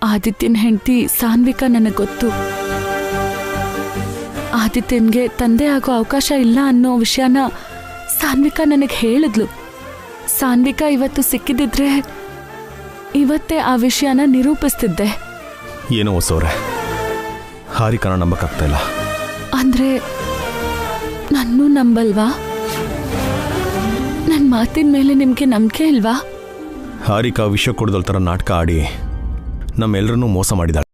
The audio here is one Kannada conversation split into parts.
ಆದಿತ್ಯನ ಹೆಂಡತಿ ಸಾನ್ವಿಕಾ ನನಗೆ ಗೊತ್ತು. ಆದಿತ್ಯನ್ಗೆ ತಂದೆ ಆಗೋ ಅವಕಾಶ ಇಲ್ಲ ಅನ್ನೋ ವಿಷಯನ ಸಾನ್ವಿಕಾ ನನಗೆ ಹೇಳಿದ್ಲು. ಸಾನ್ವಿಕಾ ಇವತ್ತು ಸಿಕ್ಕಿದಿದ್ರೆ ಇವತ್ತೇ ಆ ವಿಷಯನ ನಿರೂಪಿಸ್ತಿದ್ದೆ. ಏನೋ ಹೊಸವ್ರೆ, ಹಾರಿಕಾನ ನಂಬಕ್ಕಾಗ್ತಾ ಇಲ್ಲ. ಅಂದ್ರೆ ನನ್ನೂ ನಂಬಲ್ವಾ? ನನ್ನ ಮಾತಿನ ಮೇಲೆ ನಿಮ್ಗೆ ನಂಬಿಕೆ ಇಲ್ವಾ? ಹಾರಿಕಾ ವಿಷ ಕೊಡ್ದಲ್ ಥರ ನಾಟಕ ಆಡಿ ನಮ್ಮೆಲ್ಲರನ್ನೂ ಮೋಸ ಮಾಡಿದಾಳೆ.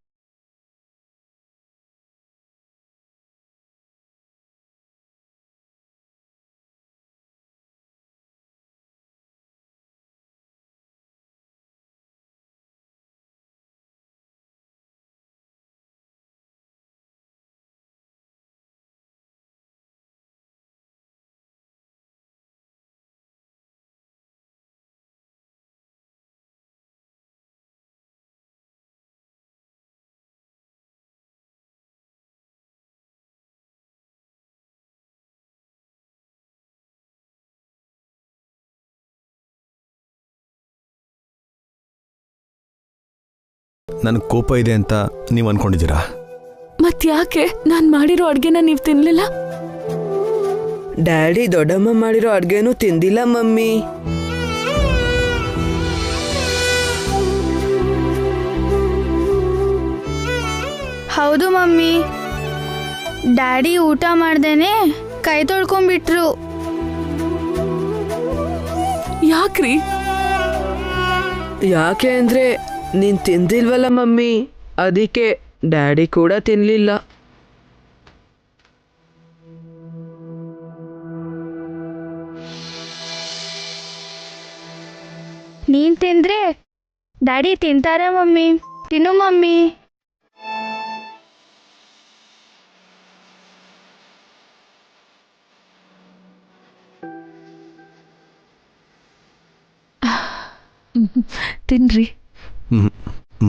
ನನಗೆ ಕೋಪ ಇದೆ ಅಂತ ನೀವು ಅನ್ಕೊಂಡಿದ್ದೀರಾ? ಮತ್ಯಾಕೆ ನಾನು ಮಾಡಿರೋ ಅಡ್ಗೆನ ನೀವು ತಿನ್ಲಿಲ್ಲ? ಡ್ಯಾಡಿ ದೊಡ್ಡಮ್ಮ ಮಾಡಿರೋ ಅಡ್ಗೆನೂ ತಿಂದಿಲ್ಲ ಮಮ್ಮಿ. ಹೌದು ಮಮ್ಮಿ, ಡ್ಯಾಡಿ ಊಟ ಮಾಡ್ದೇನೆ ಕೈ ತೊಳ್ಕೊಂಡ್ಬಿಟ್ರು. ಯಾಕ್ರಿ? ಯಾಕೆ ಅಂದ್ರೆ ನೀನ್ ತಿಂದಿಲ್ವಲ್ಲ ಮಮ್ಮಿ, ಅದಕ್ಕೆ ಡ್ಯಾಡಿ ಕೂಡ ತಿನ್ಲಿಲ್ಲ. ನೀನ್ ತಿಂದ್ರೆ ಡ್ಯಾಡಿ ತಿಂತಾರೆ ಮಮ್ಮಿ. ತಿನ್ನು ಮಮ್ಮಿ. ತಿನ್ರಿ.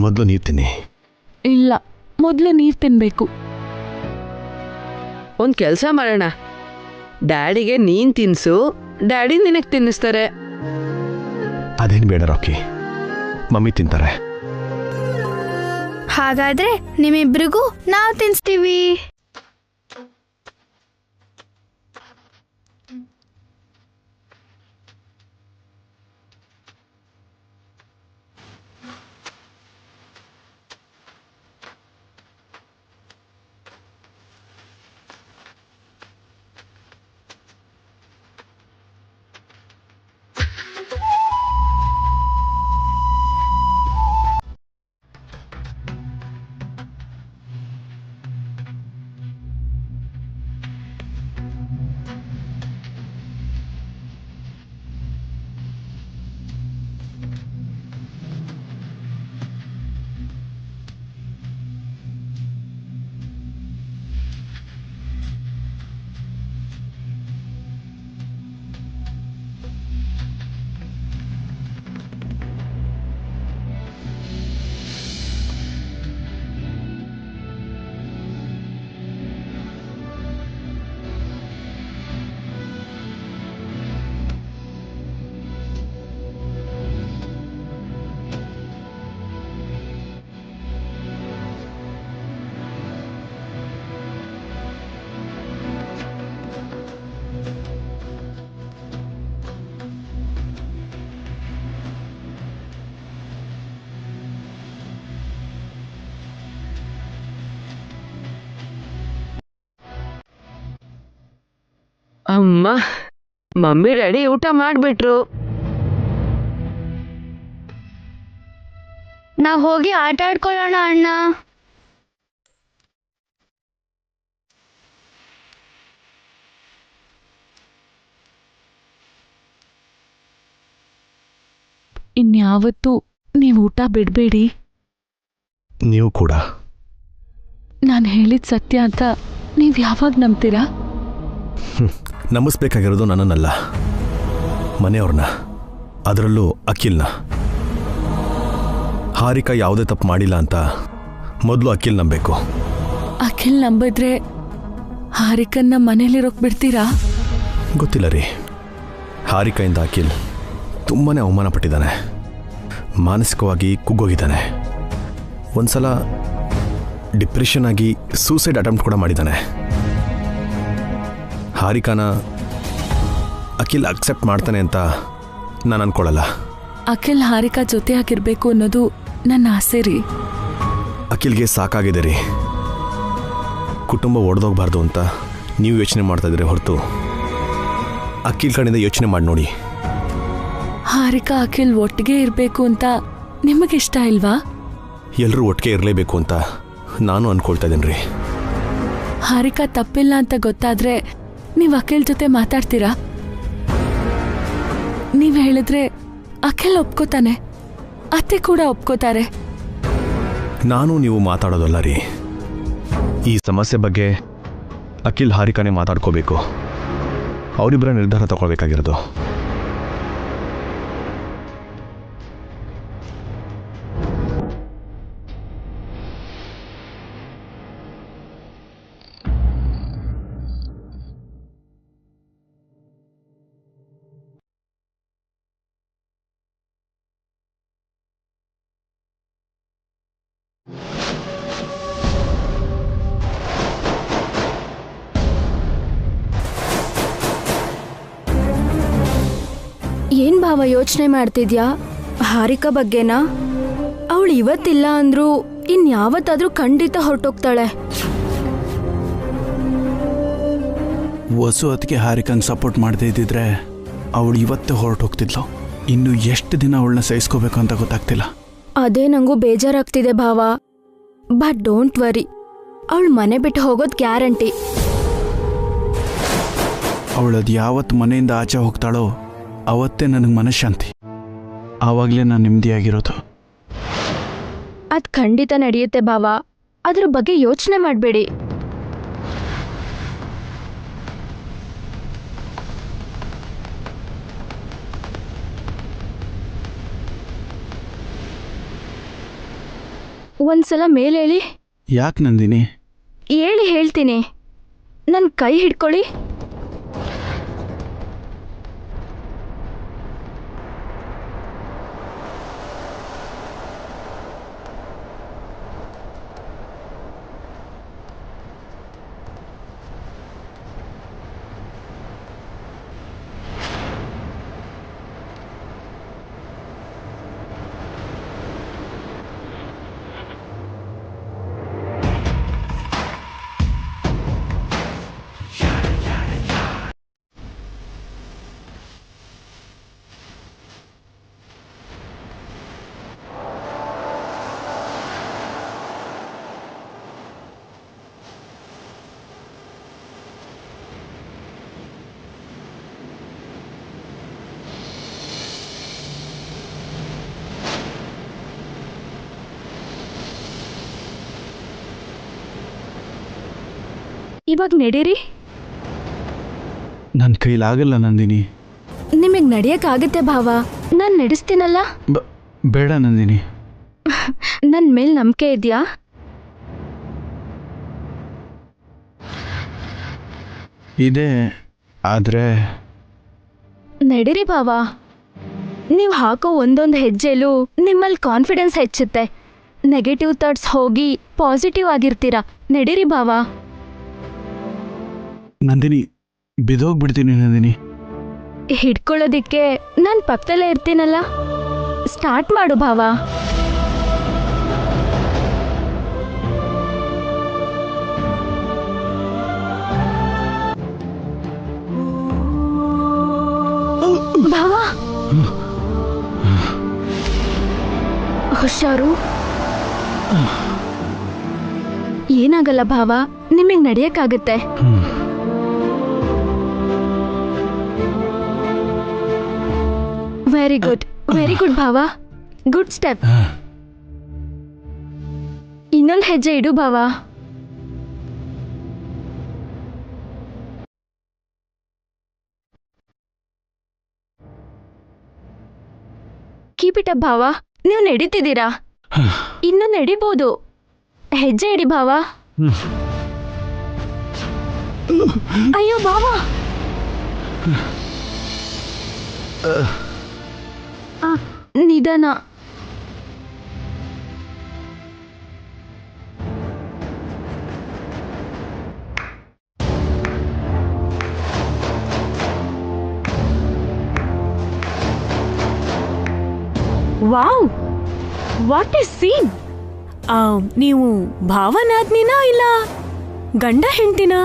ಮೊದಲು ನೀವು ತಿನ್ನಿ. ಇಲ್ಲ, ಮೊದಲು ನೀವು ತಿನ್ಬೇಕು. ಒಂದ್ ಕೆಲ್ಸ ಮಾಡೋಣ, ಡ್ಯಾಡಿಗೆ ನೀನ್ ತಿನ್ಸು, ಡ್ಯಾಡಿ ನಿನಗ್ ತಿನ್ನಿಸ್ತಾರೆ. ಅದೇನು ಬೇಡ ರಾಕಿ, ಮಮ್ಮಿ ತಿಂತಾರೆ. ಹಾಗಾದ್ರೆ ನಿಮ್ಮಿಬ್ರಿಗೂ ನಾವು ತಿನ್ಸ್ತೀವಿ. ಅಮ್ಮ, ಮಮ್ಮಿ ಡ್ಯಾಡಿ ಊಟ ಮಾಡ್ಬಿಟ್ರು. ನಾವ್ ಹೋಗಿ ಆಟ ಆಡ್ಕೊಳ್ಳೋಣ ಅಣ್ಣ. ಇನ್ಯಾವತ್ತೂ ನೀವು ಊಟ ಬಿಡಬೇಡಿ. ನೀವು ಕೂಡ. ನಾನು ಹೇಳಿದ ಸತ್ಯ ಅಂತ ನೀವು ಯಾವಾಗ ನಂಬ್ತೀರಾ? ನಂಬಿಸ್ಬೇಕಾಗಿರೋದು ನನ್ನನ್ನಲ್ಲ, ಮನೆಯವ್ರನ್ನ, ಅದರಲ್ಲೂ ಅಖಿಲ್ನ. ಹಾರಿಕಾ ಯಾವುದೇ ತಪ್ಪು ಮಾಡಿಲ್ಲ ಅಂತ ಮೊದಲು ಅಖಿಲ್ ನಂಬಬೇಕು. ಅಖಿಲ್ ನಂಬಿದ್ರೆ ಹಾರಿಕನ್ನ ಮನೇಲಿರೋಕ್ ಬಿಡ್ತೀರಾ? ಗೊತ್ತಿಲ್ಲ ರೀ, ಹಾರಿಕಾಯಿಂದ ಅಖಿಲ್ ತುಂಬಾ ಅವಮಾನ ಪಟ್ಟಿದ್ದಾನೆ, ಮಾನಸಿಕವಾಗಿ ಕುಗ್ಗೋಗಿದ್ದಾನೆ. ಒಂದ್ಸಲ ಡಿಪ್ರೆಷನ್ ಆಗಿ ಸೂಸೈಡ್ ಅಟೆಂಪ್ಟ್ ಕೂಡ ಮಾಡಿದ್ದಾನೆ. ಹಾರಿಕಾನ ಅಖಿಲ್ ಅಕ್ಸೆಪ್ಟ್ ಮಾಡ್ತಾನೆ ಅಂತ ನಾನು ಅನ್ಕೊಳ್ಳಲ್ಲ. ಅಖಿಲ್ ಹಾರಿಕಾ ಜೊತೆ ಆಗಿರ್ಬೇಕು ಅನ್ನೋದು ನನ್ನ ಆಸೆ ರೀ. ಅಖಿಲ್ಗೆ ಸಾಕಾಗಿದೆ ರೀ. ಕುಟುಂಬ ಒಡೆದೋಗ್ಬಾರ್ದು ಅಂತ ನೀವು ಯೋಚನೆ ಮಾಡ್ತಾ ಇದ್ರೆ ಹೊರತು ಅಖಿಲ್ ಕಡೆಯಿಂದ ಯೋಚನೆ ಮಾಡಿ ನೋಡಿ. ಹಾರಿಕಾ ಅಖಿಲ್ ಒಟ್ಟಿಗೆ ಇರಬೇಕು ಅಂತ ನಿಮಗಿಷ್ಟ ಇಲ್ವಾ? ಎಲ್ಲರೂ ಒಟ್ಟಿಗೆ ಇರಲೇಬೇಕು ಅಂತ ನಾನು ಅನ್ಕೊಳ್ತಾ ಇದ್ದೀನಿ ರೀ. ಹಾರಿಕಾ ತಪ್ಪಿಲ್ಲ ಅಂತ ಗೊತ್ತಾದ್ರೆ ನೀವು ಅಖಿಲ್ ಜೊತೆ ಮಾತಾಡ್ತೀರಾ? ನೀವು ಹೇಳಿದ್ರೆ ಅಖಿಲ್ ಒಪ್ಕೋತಾನೆ, ಅತ್ತೆ ಕೂಡ ಒಪ್ಕೋತಾರೆ. ನಾನು ನೀವು ಮಾತಾಡೋದಲ್ಲ ರೀ. ಈ ಸಮಸ್ಯೆ ಬಗ್ಗೆ ಅಖಿಲ್ ಹಾರಿಕಾನೇ ಮಾತಾಡ್ಕೋಬೇಕು. ಅವರಿಬ್ಬರ ನಿರ್ಧಾರ ತಗೊಳ್ಬೇಕಾಗಿರೋದು. ಏನ್ ಭಾವ ಯೋಚನೆ ಮಾಡ್ತಿದ್ಯಾ? ಹಾರಿಕಾ ಬಗ್ಗೆನಾ? ಅವಳು ಇವತ್ತಿಲ್ಲ ಅಂದ್ರೂ ಇನ್ಯಾವತ್ತಾದ್ರೂ ಖಂಡಿತ ಹೊರಟೋಗ್ತಾಳೆ. ವಸು ಅದಕ್ಕೆ ಹಾರಿಕಂಗೆ ಸಪೋರ್ಟ್ ಮಾಡದೇ ಇದ್ದಿದ್ರೆ ಅವಳು ಇವತ್ತೇ ಹೊರಟೋಗ್ತಿದ್ಲು. ಇನ್ನು ಎಷ್ಟು ದಿನ ಅವಳನ್ನ ಸಹಿಸ್ಕೋಬೇಕು ಅಂತ ಗೊತ್ತಾಗ್ತಿಲ್ಲ. ಅದೇ ನಂಗೂ ಬೇಜಾರಾಗ್ತಿದೆ ಭಾವ. ಬಟ್ ಡೋಂಟ್ ವರಿ, ಅವಳು ಮನೆ ಬಿಟ್ಟು ಹೋಗೋದು ಗ್ಯಾರಂಟಿ. ಅವಳದು ಯಾವತ್ತು ಮನೆಯಿಂದ ಆಚೆ ಹೋಗ್ತಾಳೋ ಅವತ್ತೇ ನನಗೆ ಮನಃಶಾಂತಿ. ಆವಾಗಲೇ ನಾನು ನೆಮ್ಮದಿಯಾಗಿರೋದು. ಅದು ಖಂಡಿತ ನಡೆಯುತ್ತೆ ಭಾವ, ಅದ್ರ ಬಗ್ಗೆ ಯೋಚನೆ ಮಾಡಬೇಡಿ. ಒಂದ್ಸಲ ಮೇಲೆ ಹೇಳಿ. ಯಾಕೆ ನಂದಿನಿ? ಹೇಳಿ ಹೇಳ್ತೀನಿ. ನನ್ನ ಕೈ ಹಿಡ್ಕೊಳ್ಳಿ. ಇವಾಗ ನಡೀರಿ. ನನ್ನ ಕೈಲಾಗಲ್ಲ ನಂದಿನಿ. ನಿಮಗೆ ನಡೆಯಕ್ಕಾಗತ್ತೆ ಭಾವ, ನಾನು ನಡೆಸ್ತೀನಲ್ಲ. ಬೇಡ ನಂದಿನಿ. ನನ್ನ ಮೇಲೆ ನಂಬಿಕೆ ಇದೆಯಾ? ಇದೆ, ಆದರೆ ನಡೀರಿ ಭಾವ. ನೀವು ಹಾಕೋ ಒಂದೊಂದು ಹೆಜ್ಜೆಲೂ ನಿಮ್ಮಲ್ಲಿ ಕಾನ್ಫಿಡೆನ್ಸ್ ಹೆಚ್ಚುತ್ತೆ. ನೆಗೆಟಿವ್ ಥಾಟ್ಸ್ ಹೋಗಿ ಪಾಸಿಟಿವ್ ಆಗಿರ್ತೀರಾ. ನಡೀರಿ ಭಾವ. ನಂದಿನಿ, ಬಿದ್ದೋಗ್ಬಿಡ್ತೀನಿ ನಂದಿನಿ. ಹಿಡ್ಕೊಳ್ಳೋದಿಕ್ಕೆ ನಾನು ಪಕ್ಕದಲ್ಲೇ ಇರ್ತೀನಲ್ಲ. ಸ್ಟಾರ್ಟ್ ಮಾಡು ಭಾವ. ಭಾವ ಹುಷಾರು. ಏನಾಗಲ್ಲ ಭಾವ, ನಿಮಗೆ ನಡೆಯಕ್ಕಾಗತ್ತೆ. ವೆರಿ ಗುಡ್, ವೆರಿ ಗುಡ್ ಭಾವ. Good step. ಇನ್ನೊಂದು ಹೆಜ್ಜೆ ಇಡು ಭಾವ. ಕೀಪ್ ಇಟ್ ಅಪ್ ಭಾವ. ನೀವು ನಡೀತಿದ್ದೀರಾ, ಇನ್ನು ನಡಿಬೋದು. ಹೆಜ್ಜೆ ಇಡಿ ಭಾವ. ಅಯ್ಯೋ ಭಾವ. ನಿಧಾನ. Wow, what is scene? ನೀವು ಭಾವನಾದ್ನಿನಾ ಇಲ್ಲ ಗಂಡ ಹೆಂಡ್ತಿನಾ?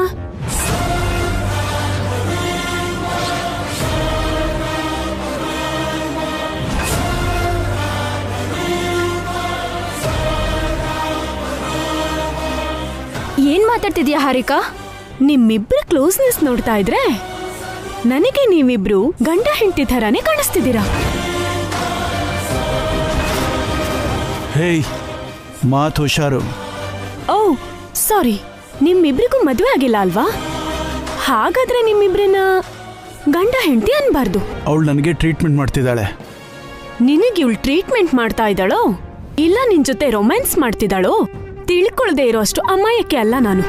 ಏನ್ ಮಾತಾಡ್ತಿದ್ಯಾ ಹಾರಿಕಾ? ನಿಮ್ಮಿಬ್ರ ಕ್ಲೋಸ್ನೆಸ್ ನೋಡ್ತಾ ಇದ್ರೆ ನನಗೆ ನೀವಿಬ್ರು ಗಂಡ ಹೆಂಡತಿ ಥರಾನೇ ಕಾಣಿಸ್ತಿದ್ದೀರಾ. ಹೇಯ್, ಮಾತು ಹುಷಾರು. ಓ ಸಾರಿ, ನಿಮ್ಮಿಬ್ರಿಗೂ ಮದುವೆ ಆಗಿಲ್ಲ ಅಲ್ವಾ? ಹಾಗಾದ್ರೆ ನಿಮ್ಮಿಬ್ರನ್ನ ಗಂಡ ಹೆಂಡತಿ ಅನ್ಬಾರ್ದು. ಅವಳು ನನಗೆ ಟ್ರೀಟ್ಮೆಂಟ್ ಮಾಡ್ತಿದ್ದಾಳೆ. ನಿನಗೆ ಇವಳು ಟ್ರೀಟ್ಮೆಂಟ್ ಮಾಡ್ತಾ ಇದ್ದಾಳೋ ಇಲ್ಲ ನಿನ್ ಜೊತೆ ರೊಮ್ಯಾನ್ಸ್ ಮಾಡ್ತಿದ್ದಾಳೋ ತಿಳ್ಕೊಳ್ದೇ ಇರೋ ಅಷ್ಟು ಅಮಾಯಕ್ಕೆ ಅಲ್ಲ ನಾನು.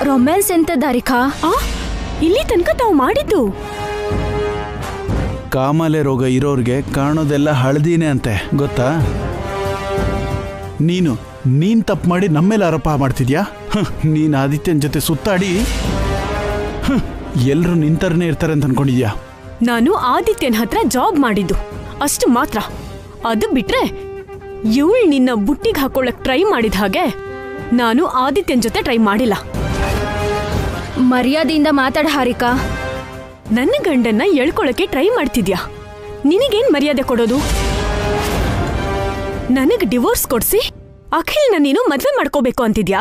ರೊಮ್ಯಾನ್ಸ್ ಎಂತದ ಹಾರಿಕಾ? ಇಲ್ಲಿ ತನಕ ತಾವು ಮಾಡಿದ್ದು ಕಾಮಾಲೆ ರೋಗ ಇರೋರ್ಗೆ ಕಾಣೋದೆಲ್ಲ ಹಳದಿನೇ ಅಂತೆ, ಗೊತ್ತಾ? ನೀನ್ ತಪ್ಪು ಮಾಡಿ ನಮ್ಮೇಲೆ ಆರೋಪ ಮಾಡ್ತಿದ್ಯಾ? ನೀನ್ ಆದಿತ್ಯನ ಜೊತೆ ಸುತ್ತಾಡಿ ಎಲ್ರು ನಿಂತರನೇ ಇರ್ತಾರೆ ಅಂತ ಅನ್ಕೊಂಡಿದ್ಯಾ? ನಾನು ಆದಿತ್ಯನ ಹತ್ರ ಜಾಬ್ ಮಾಡಿದ್ದು ಅಷ್ಟು ಮಾತ್ರ. ಅದು ಬಿಟ್ರೆ ಇವಳು ನಿನ್ನ ಬುಟ್ಟಿಗೆ ಹಾಕೊಳ್ಳಕ್ ಟ್ರೈ ಮಾಡಿದ ಹಾಗೆ ನಾನು ಆದಿತ್ಯನ ಜೊತೆ ಟ್ರೈ ಮಾಡಿಲ್ಲ. ಮರ್ಯಾದೆಯಿಂದ ಮಾತಾಡ ಹಾರಿಕಾ. ನನ್ನ ಗಂಡನ್ನ ಎಳ್ಕೊಳಕ್ಕೆ ಟ್ರೈ ಮಾಡ್ತಿದ್ಯಾ? ನಿನಗೇನ್ ಮರ್ಯಾದೆ ಕೊಡೋದು? ನನಗ್ ಡಿವೋರ್ಸ್ ಕೊಡ್ಸಿ ಅಖಿಲ್ನ ನೀನು ಮದ್ವೆ ಮಾಡ್ಕೋಬೇಕು ಅಂತಿದ್ಯಾ?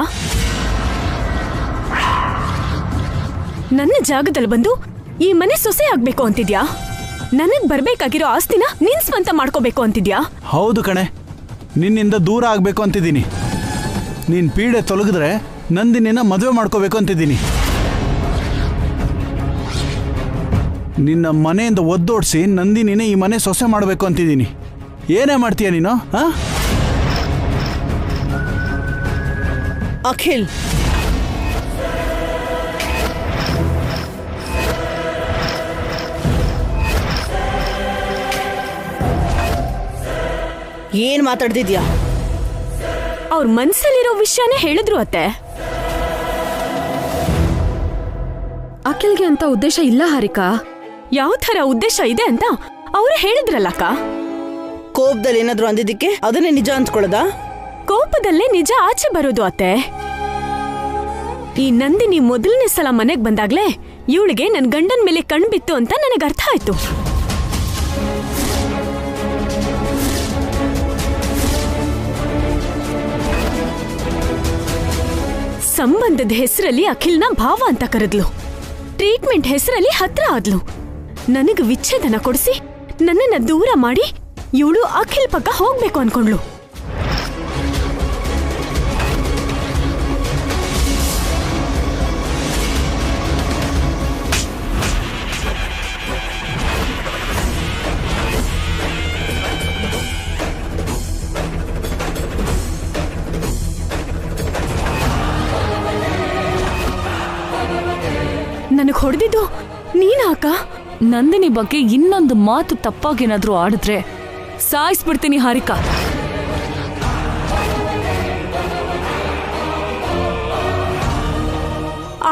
ನನ್ನ ಜಾಗದಲ್ಲಿ ಬಂದು ಈ ಮನೆ ಸೊಸೆ ಆಗ್ಬೇಕು ಅಂತಿದ್ಯಾ? ನನಗ್ ಬರ್ಬೇಕಾಗಿರೋ ಆಸ್ತಿನ ನಿನ್ ಸ್ವಂತ ಮಾಡ್ಕೋಬೇಕು ಅಂತಿದ್ಯಾ? ಹೌದು ಕಣೆ, ನಿನ್ನಿಂದ ದೂರ ಆಗ್ಬೇಕು ಅಂತಿದ್ದೀನಿ. ನೀನ್ ಪೀಡೆ ತೊಲಗಿದ್ರೆ ನಂದಿನಿನ ಮದುವೆ ಮಾಡ್ಕೋಬೇಕು ಅಂತಿದ್ದೀನಿ. ನಿನ್ನ ಮನೆಯಿಂದ ಒದ್ದೋಡ್ಸಿ ನಂದಿನಿನ ಈ ಮನೆ ಸೊಸೆ ಮಾಡಬೇಕು ಅಂತಿದ್ದೀನಿ. ಏನೇ ಮಾಡ್ತೀಯ ನೀನು? ಅಖಿಲ್, ಏನ್ ಮಾತಾಡ್ತಿದ್ಯಾ? ಅವ್ರ ಮನ್ಸಲ್ಲಿರೋ ವಿಷಯನೇ ಹೇಳಿದ್ರು ಅತ್ತೆ. ಅಖಿಲ್ಗೆ ಅಂತ ಉದ್ದೇಶ ಇಲ್ಲ ಹಾರಿಕಾ. ಯಾವ ಥರ ಉದ್ದೇಶ ಇದೆ ಅಂತ ಅವ್ರು ಹೇಳಿದ್ರಲ್ಲಕ್ಕ. ಕೋಪದಲ್ಲಿ ಏನಾದ್ರು ಅಂದಿದ್ದಕ್ಕೆ ಅದನ್ನೇ ನಿಜ ಅಂದ್ಕೊಳ್ಳೋದಾ? ಕೋಪದಲ್ಲೇ ನಿಜ ಆಚೆ ಬರೋದು ಅತ್ತೆ. ಈ ನಂದಿನಿ ಮೊದಲನೇ ಸಲ ಮನೆಗ್ ಬಂದಾಗ್ಲೇ ಇವಳಿಗೆ ನನ್ ಗಂಡನ್ ಮೇಲೆ ಕಣ್ ಬಿತ್ತು ಅಂತ ನನಗೆ ಅರ್ಥ ಆಯ್ತು. ಸಂಬಂಧದ ಹೆಸರಲ್ಲಿ ಅಖಿಲ್ನ ಭಾವ ಅಂತ ಕರೆದ್ಲು. ಟ್ರೀಟ್ಮೆಂಟ್ ಹೆಸರಲ್ಲಿ ಹತ್ರ ಆದ್ಲು. ನನಗೆ ವಿಚ್ಛೇದನ ಕೊಡಿಸಿ ನನ್ನನ್ನ ದೂರ ಮಾಡಿ ಇವಳು ಅಖಿಲ್ ಪಕ್ಕ ಹೋಗ್ಬೇಕು ಅನ್ಕೊಂಡ್ಲು. ನನಗ್ ಹೊಡೆದಿದ್ದು ನೀನಾಕ? ನಂದಿನಿ ಬಗ್ಗೆ ಇನ್ನೊಂದು ಮಾತು ತಪ್ಪಾಗೇನಾದ್ರೂ ಆಡಿದ್ರೆ ಸಾಯಿಸ್ಬಿಡ್ತೀನಿ ಹಾರಿಕಾ.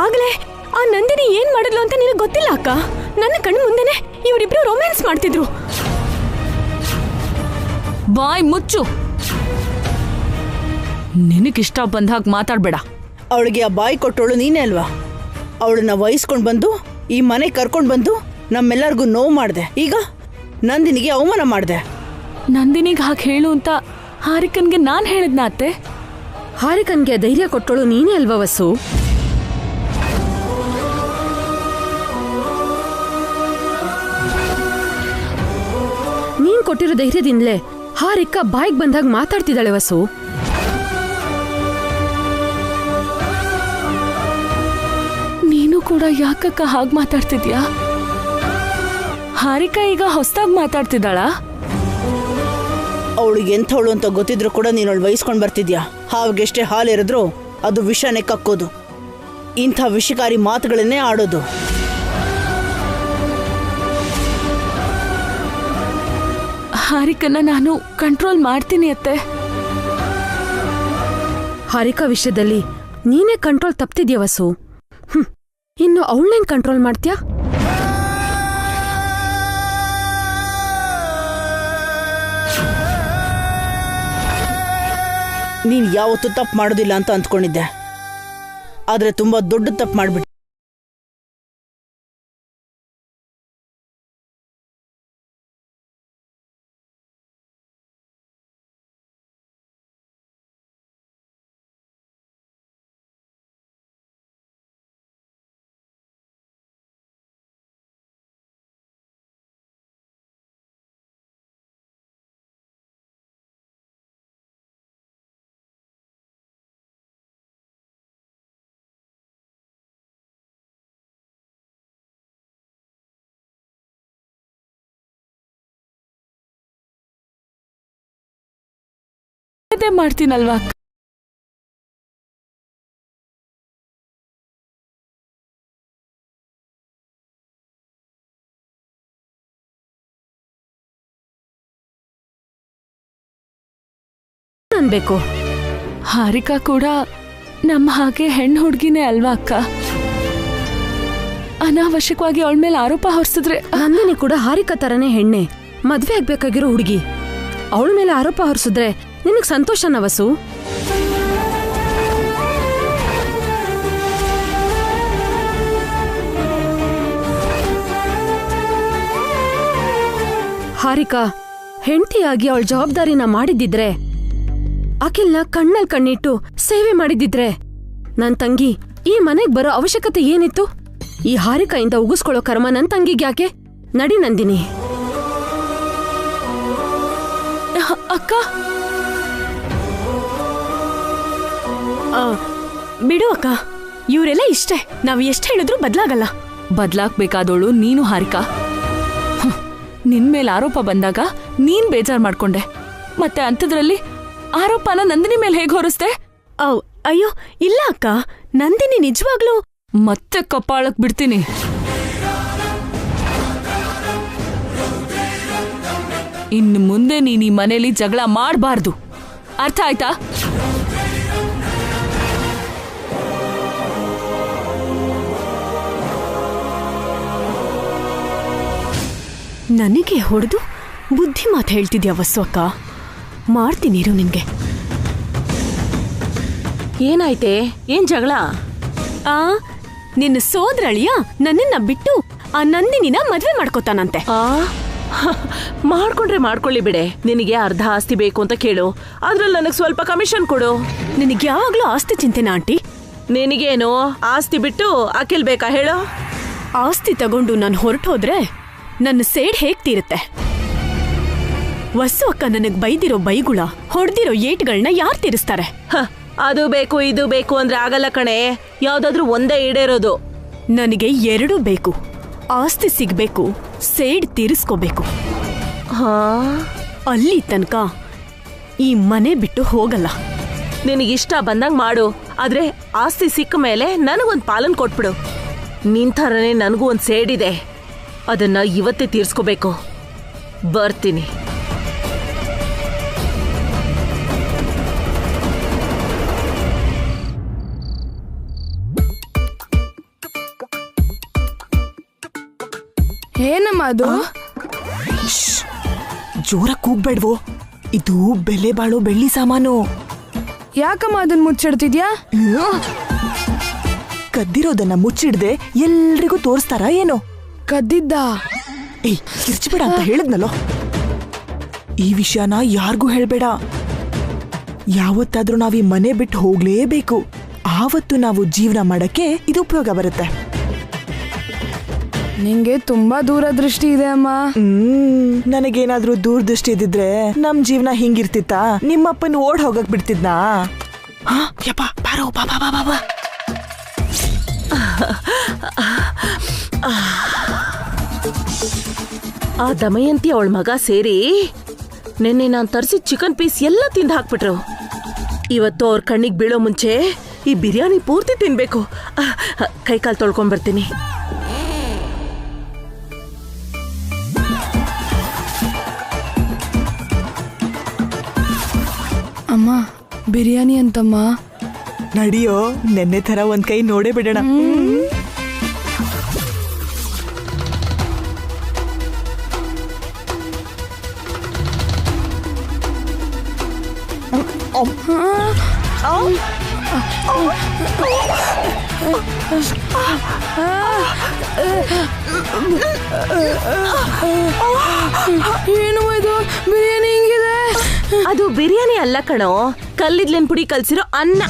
ಆಗ್ಲೇ ಆ ನಂದಿನಿ ಏನ್ ಮಾಡಿದ್ಲು ಅಂತ ನಿನಗೆ ಗೊತ್ತಿಲ್ಲ ಅಕ್ಕ. ನನ್ನ ಕಣ್ಣು ಮುಂದೆನೆ ಇವರಿಬ್ರು ರೊಮ್ಯಾನ್ಸ್ ಮಾಡ್ತಿದ್ರು. ಬಾಯ್ ಮುಚ್ಚು. ನಿನಗಿಷ್ಟ ಬಂದಾಗ ಮಾತಾಡ್ಬೇಡ. ಅವಳಿಗೆ ಆ ಬಾಯಿ ಕೊಟ್ಟವಳು ನೀನೇ ಅಲ್ವಾ? ಅವಳನ್ನ ವಹಿಸ್ಕೊಂಡ್ ಬಂದು ಈ ಮನೆ ಕರ್ಕೊಂಡ್ ಬಂದು ನಮ್ಮೆಲ್ಲರಿಗೂ ನೋವು ಮಾಡ್ದೆ. ಈಗ ನಂದಿನಿಗೆ ಅವಮಾನ ಮಾಡ್ದೆ. ನಂದಿನಿಗೆ ಹಾಗೆ ಹೇಳು ಅಂತ ಹಾರಿಕನ್ಗೆ ನಾನ್ ಹೇಳಿದ್ನ ಅತ್ತೆ. ಹಾರಿಕನ್ಗೆ ಧೈರ್ಯ ಕೊಟ್ಟಳು ನೀನೇ ಅಲ್ವಾ ವಸು? ನೀನ್ ಕೊಟ್ಟಿರೋ ಧೈರ್ಯದಿಂದಲೇ ಹಾರಿಕಾ ಬಾಯಿಗೆ ಬಂದಾಗ ಮಾತಾಡ್ತಿದ್ದಾಳೆ ವಸು. ನೀನು ಕೂಡ ಯಾಕಕ್ಕ ಹಾಗೆ ಮಾತಾಡ್ತಿದ್ಯಾ? ಹಾರಿಕಾ ಈಗ ಹೊಸದಾಗಿ ಮಾತಾಡ್ತಿದ್ದಾಳಾ? ಅವಳಿಗೆ ಎಂಥವಳು ಅಂತ ಗೊತ್ತಿದ್ರು ಕೂಡ ನೀನು ಅವಳು ವಹಿಸ್ಕೊಂಡ್ ಬರ್ತಿದ್ಯಾ? ಹಾವಿಗೆಷ್ಟೇ ಹಾಲಿರಿದ್ರು ಅದು ವಿಷನೇ ಕಕ್ಕೋದು. ಇಂಥ ವಿಷಕಾರಿ ಮಾತುಗಳನ್ನೇ ಆಡೋದು. ಹಾರಿಕನ್ನ ನಾನು ಕಂಟ್ರೋಲ್ ಮಾಡ್ತೀನಿ ಅತ್ತೆ. ಹಾರಿಕಾ ವಿಷಯದಲ್ಲಿ ನೀನೇ ಕಂಟ್ರೋಲ್ ತಪ್ತಿದ್ಯ ವಸು. ಇನ್ನು ಅವಳನ್ನೇನ್ ಕಂಟ್ರೋಲ್ ಮಾಡ್ತೀಯಾ? ನೀನ್ ಯಾವತ್ತೂ ತಪ್ಪು ಮಾಡೋದಿಲ್ಲ ಅಂತ ಅಂದ್ಕೊಂಡಿದ್ದೆ, ಆದ್ರೆ ತುಂಬಾ ದೊಡ್ಡ ತಪ್ಪು ಮಾಡ್ಬಿಟ್ಟೆ. ಮಾಡ್ತೀನಲ್ವಾ? ಅನ್ಬೇಕು. ಹಾರಿಕಾ ಕೂಡ ನಮ್ಮ ಹಾಗೆ ಹೆಣ್ಣು ಹುಡುಗಿನೇ ಅಲ್ವಾ ಅಕ್ಕ? ಅನಾವಶ್ಯಕವಾಗಿ ಅವಳ ಮೇಲೆ ಆರೋಪ ಹೊರಿಸಿದ್ರೆ. ನಂದಿನಿ ಕೂಡ ಹಾರಿಕಾ ತರನೇ ಹೆಣ್ಣೆ, ಮದ್ವೆ ಆಗ್ಬೇಕಾಗಿರೋ ಹುಡುಗಿ. ಅವಳ ಮೇಲೆ ಆರೋಪ ಹೊರಿಸಿದ್ರೆ ನಿನಗ್ ಸಂತೋಷನ ವಸು? ಹಾರಿಕಾ ಹೆಂಡತಿಯಾಗಿ ಅವಳ ಜವಾಬ್ದಾರಿನ ಮಾಡಿದ್ದಿದ್ರೆ, ಅಖಿಲ್ನ ಕಣ್ಣಲ್ ಕಣ್ಣಿಟ್ಟು ಸೇವೆ ಮಾಡಿದ್ದಿದ್ರೆ, ನನ್ ತಂಗಿ ಈ ಮನೆಗ್ ಬರೋ ಅವಶ್ಯಕತೆ ಏನಿತ್ತು? ಈ ಹಾರಿಕಾಯಿಂದ ಉಗಿಸ್ಕೊಳ್ಳೋ ಕರ್ಮ ನನ್ ತಂಗಿಗೆ ಯಾಕೆ? ನಡಿ ನಂದಿನಿ. ಅಕ್ಕ ಬಿಡು ಅಕ್ಕ, ಇವರೆಲ್ಲ ಇಷ್ಟೇ. ನಾವ್ ಎಷ್ಟ್ ಹೇಳಿದ್ರು ಬದ್ಲಾಗಲ್ಲ. ಬದ್ಲಾಗ್ಬೇಕಾದವಳು ನೀನು ಹಾರಿಕಾ. ನಿನ್ ಮೇಲೆ ಆರೋಪ ಬಂದಾಗ ನೀನ್ ಬೇಜಾರ್ ಮಾಡ್ಕೊಂಡೆ, ಮತ್ತೆ ಅಂಥದ್ರಲ್ಲಿ ಆರೋಪನ ನಂದಿನಿ ಮೇಲೆ ಹೇಗೆ ಹೊರಿಸ್ದೆ? ಅಯ್ಯೋ ಇಲ್ಲ ಅಕ್ಕ, ನಂದಿನಿ ನಿಜವಾಗ್ಲೂ ಮತ್ತೆ ಕಪ್ಪಾಳಕ್ ಬಿಡ್ತೀನಿ. ಇನ್ನು ಮುಂದೆ ನೀನ್ ಈ ಮನೇಲಿ ಜಗಳ ಮಾಡಬಾರ್ದು, ಅರ್ಥ ಆಯ್ತಾ? ನನಗೆ ಹೊಡೆದು ಬುದ್ಧಿ ಮಾತು ಹೇಳ್ತಿದ್ಯಾ ವಸ್ತು ಅಕ್ಕ? ಮಾಡ್ತೀನಿರು ನಿನ್ಗೆ. ಏನಾಯ್ತೆ? ಏನ್ ಜಗಳ? ನಿನ್ನ ಸೋದರಳಿಯ ನನ್ನನ್ನ ಬಿಟ್ಟು ಆ ನಂದಿನಿನ ಮದ್ವೆ ಮಾಡ್ಕೋತಾನಂತೆ. ಮಾಡ್ಕೊಂಡ್ರೆ ಮಾಡ್ಕೊಳ್ಳಿ ಬಿಡೆ. ನಿನಗೆ ಅರ್ಧ ಆಸ್ತಿ ಬೇಕು ಅಂತ ಕೇಳು, ಅದ್ರಲ್ಲಿ ನನಗೆ ಸ್ವಲ್ಪ ಕಮಿಷನ್ ಕೊಡು. ನಿನಗೆ ಯಾವಾಗ್ಲೂ ಆಸ್ತಿ ಚಿಂತೆನಾ ಆಂಟಿ? ನಿನಗೇನು ಆಸ್ತಿ ಬಿಟ್ಟು ಅಖಿಲ್ ಬೇಕಾ ಹೇಳು? ಆಸ್ತಿ ತಗೊಂಡು ನಾನು ಹೊರಟೋದ್ರೆ ನನ್ನ ಸೇಡ್ ಹೇಗ್ ತೀರುತ್ತೆ? ವಸ್ತು ಅಕ್ಕ ನನಗ್ ಬೈದಿರೋ ಬೈಗುಳ, ಹೊಡೆದಿರೋ ಏಟ್ಗಳನ್ನ ಯಾರು ತೀರಿಸ್ತಾರೆ? ಅದು ಬೇಕು ಇದು ಬೇಕು ಅಂದ್ರೆ ಆಗಲ್ಲ ಕಣೆ, ಯಾವ್ದಾದ್ರೂ ಒಂದೇ ಈಡೇರೋದು. ನನಗೆ ಎರಡೂ ಬೇಕು. ಆಸ್ತಿ ಸಿಗ್ಬೇಕು, ಸೇಡ್ ತೀರಿಸ್ಕೋಬೇಕು. ಅಲ್ಲಿ ತನಕ ಈ ಮನೆ ಬಿಟ್ಟು ಹೋಗಲ್ಲ. ನಿನಗಿಷ್ಟ ಬಂದಂಗ್ ಮಾಡು, ಆದ್ರೆ ಆಸ್ತಿ ಸಿಕ್ಕ ಮೇಲೆ ನನಗೊಂದ್ ಪಾಲನ್ ಕೊಟ್ಬಿಡು. ನಿನ್ ಥರನೇ ನನಗೂ ಒಂದ್ ಸೇಡಿದೆ, ಅದನ್ನ ಇವತ್ತೇ ತೀರ್ಸ್ಕೋಬೇಕು. ಬರ್ತೀನಿ. ಏನಮ್ಮ ಅದು? ಜೋರ ಕೂಗ್ಬೇಡ್ವೋ, ಇದು ಬೆಲೆ ಬಾಳೋ ಬೆಳ್ಳಿ ಸಾಮಾನು. ಯಾಕಮ್ಮ ಅದನ್ನ ಮುಚ್ಚಿಡ್ತಿದ್ಯಾ? ಕದ್ದಿರೋದನ್ನ ಮುಚ್ಚಿಡ್ದೆ ಎಲ್ರಿಗೂ ತೋರಿಸ್ತಾರ ಏನೋ? ಕದ್ದಿದ್ದ? ಏಯ್ ಕಿರ್ಚ್ಬೇಡ ಅಂತ ಹೇಳಿದ್ನಲ್ಲೋ. ಈ ವಿಷಯನ ಯಾರಿಗೂ ಹೇಳ್ಬೇಡ. ಯಾವತ್ತಾದ್ರೂ ನಾವ್ ಈ ಮನೆ ಬಿಟ್ಟು ಹೋಗ್ಲೇಬೇಕು. ಆವತ್ತು ನಾವು ಜೀವನ ಮಾಡಕ್ಕೆ ಇದು ಉಪಯೋಗ ಬರುತ್ತೆ. ನಿಂಗೆ ತುಂಬಾ ದೂರದೃಷ್ಟಿ ಇದೆ ಅಮ್ಮ. ನನಗೇನಾದ್ರೂ ದೂರದೃಷ್ಟಿ ಇದ್ದಿದ್ರೆ ನಮ್ ಜೀವನ ಹಿಂಗಿರ್ತಿತ್ತ? ನಿಮ್ಮಪ್ಪನ ಓಡ್ ಹೋಗಕ್ ಬಿಡ್ತಿದ್ನಾ? ಬಾರೋ ಬಾ ಬಾ ಬಾ ಬಾ. ಆ ದಮಯಂತಿ ಅವಳ ಮಗ ಸೇರಿ ನಿನ್ನೆ ನಾನ್ ತರಿಸಿದ ಚಿಕನ್ ಪೀಸ್ ಎಲ್ಲ ತಿಂದು ಹಾಕ್ಬಿಟ್ರು. ಇವತ್ತು ಅವ್ರ ಕಣ್ಣಿಗೆ ಬೀಳೋ ಮುಂಚೆ ಈ ಬಿರಿಯಾನಿ ಪೂರ್ತಿ ತಿನ್ಬೇಕು. ಕೈಕಾಲು ತೊಳ್ಕೊಂಡ್ ಬರ್ತೀನಿ. ಅಮ್ಮ ಬಿರಿಯಾನಿ ಅಂತಮ್ಮ. ನಡಿಯೋ, ನೆನ್ನೆ ತರ ಒಂದ್ ಕೈ ನೋಡೇ ಬಿಡೋಣ. ಏನು ಇದು ಬಿರಿಯಾನಿ ಹಿಂಗಿದೆ? ಅದು ಬಿರಿಯಾನಿ ಅಲ್ಲ ಕಣೋ, ಕಲ್ಲಿದ್ಲೇನ್ ಪುಡಿ ಕಲ್ಸಿರೋ ಅನ್ನ.